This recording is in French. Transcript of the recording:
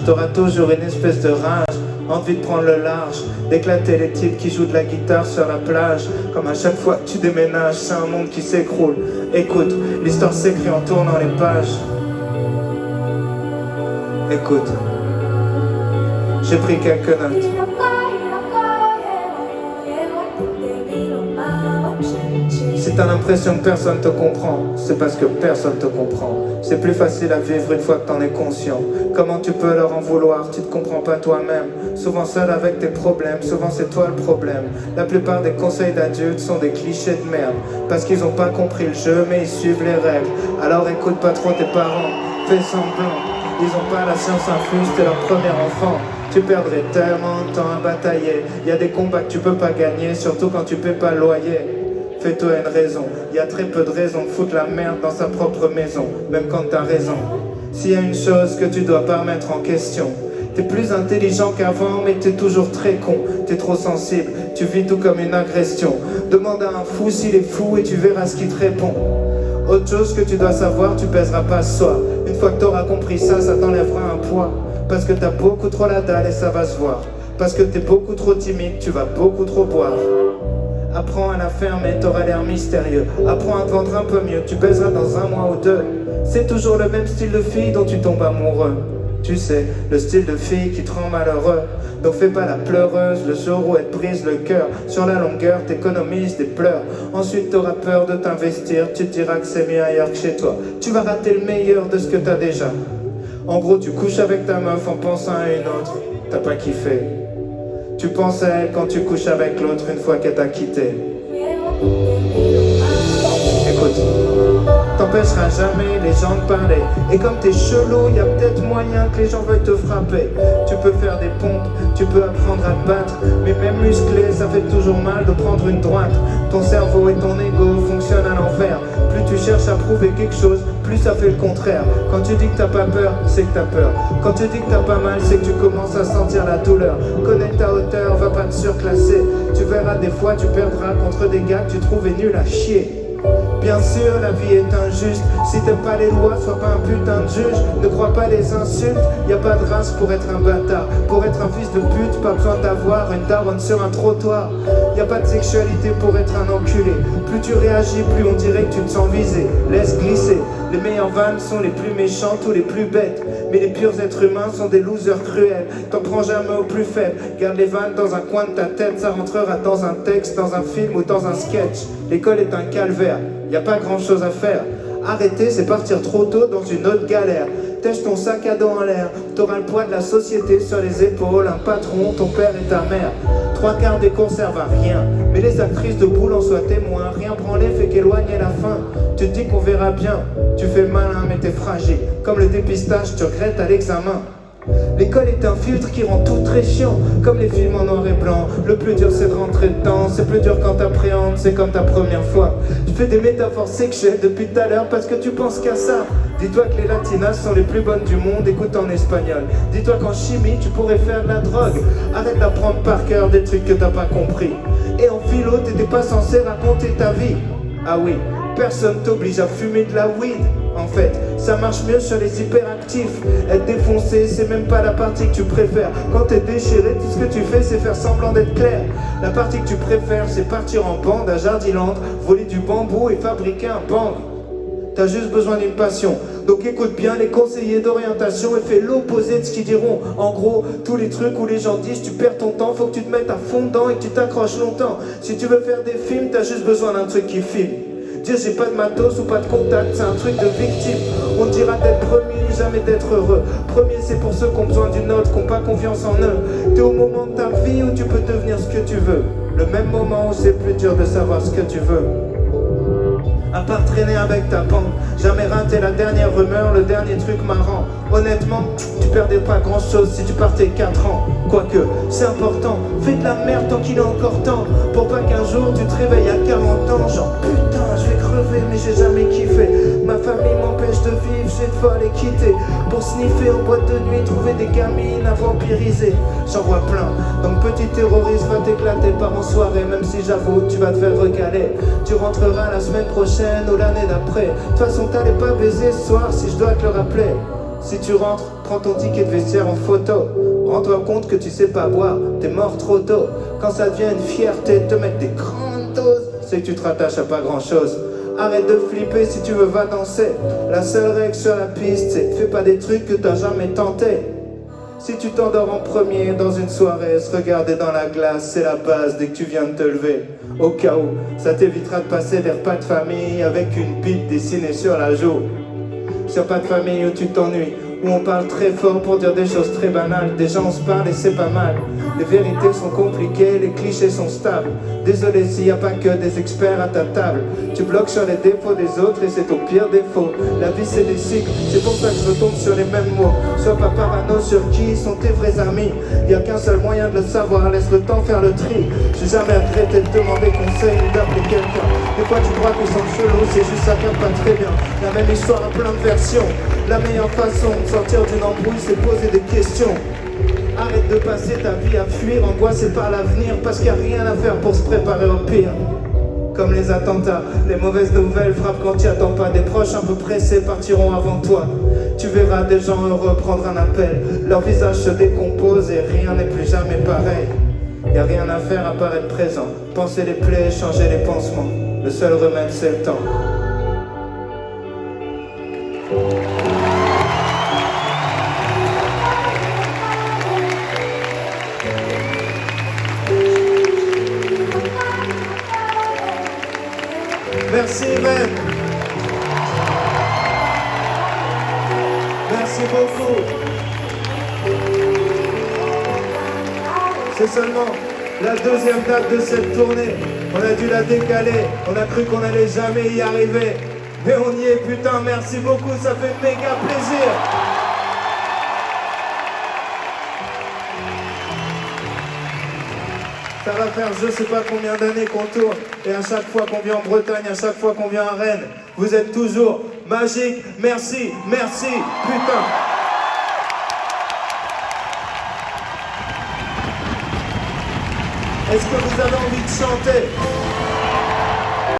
T'auras toujours une espèce de rage, envie de prendre le large, d'éclater les types qui jouent de la guitare sur la plage. Comme à chaque fois que tu déménages, c'est un monde qui s'écroule. Écoute, l'histoire s'écrit en tournant les pages. Écoute, j'ai pris quelques notes. Si t'as l'impression que personne te comprend, c'est parce que personne te comprend. C'est plus facile à vivre une fois que t'en es conscient. Comment tu peux leur en vouloir, tu te comprends pas toi-même. Souvent seul avec tes problèmes, souvent c'est toi le problème. La plupart des conseils d'adultes sont des clichés de merde. Parce qu'ils ont pas compris le jeu, mais ils suivent les règles. Alors écoute pas trop tes parents, fais semblant. Ils ont pas la science infuse, t'es leur premier enfant. Tu perdrais tellement de temps à batailler. Y a des combats que tu peux pas gagner, surtout quand tu paies pas le loyer. Fais-toi une raison, y a très peu de raisons de foutre la merde dans sa propre maison, même quand t'as raison. S'il y a une chose que tu dois pas remettre en question, t'es plus intelligent qu'avant, mais t'es toujours très con. T'es trop sensible, tu vis tout comme une agression. Demande à un fou s'il est fou et tu verras ce qu'il te répond. Autre chose que tu dois savoir, tu pèseras pas ce soir. Une fois que t'auras compris ça, ça t'enlèvera un poids. Parce que t'as beaucoup trop la dalle et ça va se voir. Parce que t'es beaucoup trop timide, tu vas beaucoup trop boire. Apprends à la fermer, t'auras l'air mystérieux. Apprends à te vendre un peu mieux, tu baiseras dans un mois ou deux. C'est toujours le même style de fille dont tu tombes amoureux. Tu sais, le style de fille qui te rend malheureux. Donc fais pas la pleureuse le jour où elle te brise le cœur. Sur la longueur, t'économises des pleurs. Ensuite t'auras peur de t'investir. Tu te diras que c'est mieux ailleurs que chez toi. Tu vas rater le meilleur de ce que t'as déjà. En gros, tu couches avec ta meuf en pensant à une autre. T'as pas kiffé. Tu penses à elle quand tu couches avec l'autre une fois qu'elle t'a quitté. Écoute, t'empêcheras jamais les gens de parler. Et comme t'es chelou, y a peut-être moyen que les gens veuillent te frapper. Tu peux faire des pompes, tu peux apprendre à te battre. Mais même musclé, ça fait toujours mal de prendre une droite. Ton cerveau et ton ego fonctionnent à l'envers. Plus tu cherches à prouver quelque chose, plus ça fait le contraire. Quand tu dis que t'as pas peur, c'est que t'as peur. Quand tu dis que t'as pas mal, c'est que tu commences à sentir la douleur. Connais ta hauteur, va pas te surclasser. Tu verras des fois tu perdras contre des gars que tu trouvais nuls à chier. Bien sûr, la vie est injuste. Si t'aimes pas les lois, sois pas un putain de juge. Ne crois pas les insultes. Y a pas de race pour être un bâtard. Pour être un fils de pute, pas besoin d'avoir une daronne sur un trottoir. Y a pas de sexualité pour être un enculé. Plus tu réagis, plus on dirait que tu te sens visé. Laisse glisser. Les meilleurs vannes sont les plus méchantes ou les plus bêtes. Mais les purs êtres humains sont des losers cruels. T'en prends jamais au plus faible. Garde les vannes dans un coin de ta tête. Ça rentrera dans un texte, dans un film ou dans un sketch. L'école est un calvaire. Y a pas grand chose à faire. Arrêter, c'est partir trop tôt dans une autre galère. Tèche ton sac à dos en l'air. T'auras le poids de la société sur les épaules. Un patron, ton père et ta mère. 3/4 des cours servent à rien. Mais les actrices de boule en soient témoins. Rien branler fait qu'éloigner la fin. Tu te dis qu'on verra bien. Tu fais le malin mais t'es fragile. Comme le dépistage, tu regrettes à l'examen. L'école est un filtre qui rend tout très chiant. Comme les films en noir et blanc. Le plus dur c'est de rentrer dedans. C'est plus dur quand t'appréhendes, c'est comme ta première fois. Tu fais des métaphores sexuelles depuis tout à l'heure parce que tu penses qu'à ça. Dis-toi que les latinas sont les plus bonnes du monde, écoute en espagnol. Dis-toi qu'en chimie tu pourrais faire de la drogue. Arrête d'apprendre par cœur des trucs que t'as pas compris. Et en philo t'étais pas censé raconter ta vie. Ah oui, personne t'oblige à fumer de la weed. En fait, ça marche mieux sur les hyperactifs. Être défoncé, c'est même pas la partie que tu préfères. Quand t'es déchiré, tout ce que tu fais, c'est faire semblant d'être clair. La partie que tu préfères, c'est partir en bande à Jardiland, voler du bambou et fabriquer un bang. T'as juste besoin d'une passion. Donc écoute bien les conseillers d'orientation et fais l'opposé de ce qu'ils diront. En gros, tous les trucs où les gens disent tu perds ton temps, faut que tu te mettes à fond dedans et que tu t'accroches longtemps. Si tu veux faire des films, t'as juste besoin d'un truc qui filme. Dire j'ai pas de matos ou pas de contact, c'est un truc de victime. On te dira d'être premier, jamais d'être heureux. Premier c'est pour ceux qui ont besoin d'une note, qui n'ont pas confiance en eux. T'es au moment de ta vie où tu peux devenir ce que tu veux. Le même moment où c'est plus dur de savoir ce que tu veux. À part traîner avec ta bande, jamais rater la dernière rumeur, le dernier truc marrant. Honnêtement, tu perdais pas grand chose si tu partais 4 ans. Quoique, c'est important, fais de la merde tant qu'il est encore temps. Pour pas qu'un jour tu te réveilles à 40 ans. Genre putain, je vais crever mais j'ai jamais kiffé. Ma famille m'empêche de vivre, j'ai de folle et quitter. Pour sniffer en boîte de nuit, trouver des gamines à vampiriser. J'en vois plein, donc petit terroriste va t'éclater par en soirée. Même si j'avoue, tu vas te faire recaler. Tu rentreras la semaine prochaine ou l'année d'après. De toute façon t'allais pas baiser ce soir si je dois te le rappeler. Si tu rentres, prends ton ticket de vestiaire en photo. Rends-toi compte que tu sais pas boire, t'es mort trop tôt. Quand ça devient une fierté de te mettre des grandes doses, c'est que tu te rattaches à pas grand chose. Arrête de flipper, si tu veux va danser. La seule règle sur la piste, c'est fais pas des trucs que t'as jamais tenté. Si tu t'endors en premier dans une soirée, se regarder dans la glace, c'est la base dès que tu viens de te lever. Au cas où, ça t'évitera de passer des repas de famille avec une bite dessinée sur la joue. Sur pas de famille où tu t'ennuies, où on parle très fort pour dire des choses très banales. Des gens on se parle et c'est pas mal. Les vérités sont compliquées, les clichés sont stables. Désolé s'il n'y a pas que des experts à ta table. Tu bloques sur les défauts des autres et c'est ton pire défaut. La vie c'est des cycles, c'est pour ça que je retombe sur les mêmes mots. Sois pas parano sur qui sont tes vrais amis. Y a qu'un seul moyen de le savoir, laisse le temps faire le tri. J'ai jamais regretté de demander conseil ou d'appeler quelqu'un. Des fois tu crois qu'ils sont chelous, c'est juste ça capte pas très bien. La même histoire à plein de versions. La meilleure façon de sortir d'une embrouille, c'est poser des questions. Arrête de passer ta vie à fuir, angoissé par l'avenir, parce qu'il n'y a rien à faire pour se préparer au pire. Comme les attentats, les mauvaises nouvelles frappent quand tu n'y attends pas. Des proches un peu pressés partiront avant toi. Tu verras des gens heureux prendre un appel. Leur visage se décompose et rien n'est plus jamais pareil. Y a rien à faire à part être présent. Penser les plaies, changer les pansements. Le seul remède c'est le temps. Merci Ren. Merci beaucoup. C'est seulement la deuxième date de cette tournée. On a dû la décaler. On a cru qu'on allait jamais y arriver. Mais on y est, putain, merci beaucoup, ça fait méga plaisir. Ça va faire je sais pas combien d'années qu'on tourne. Et à chaque fois qu'on vient en Bretagne, à chaque fois qu'on vient à Rennes, vous êtes toujours magiques. Merci, merci, putain. Est-ce que vous avez envie de chanter ?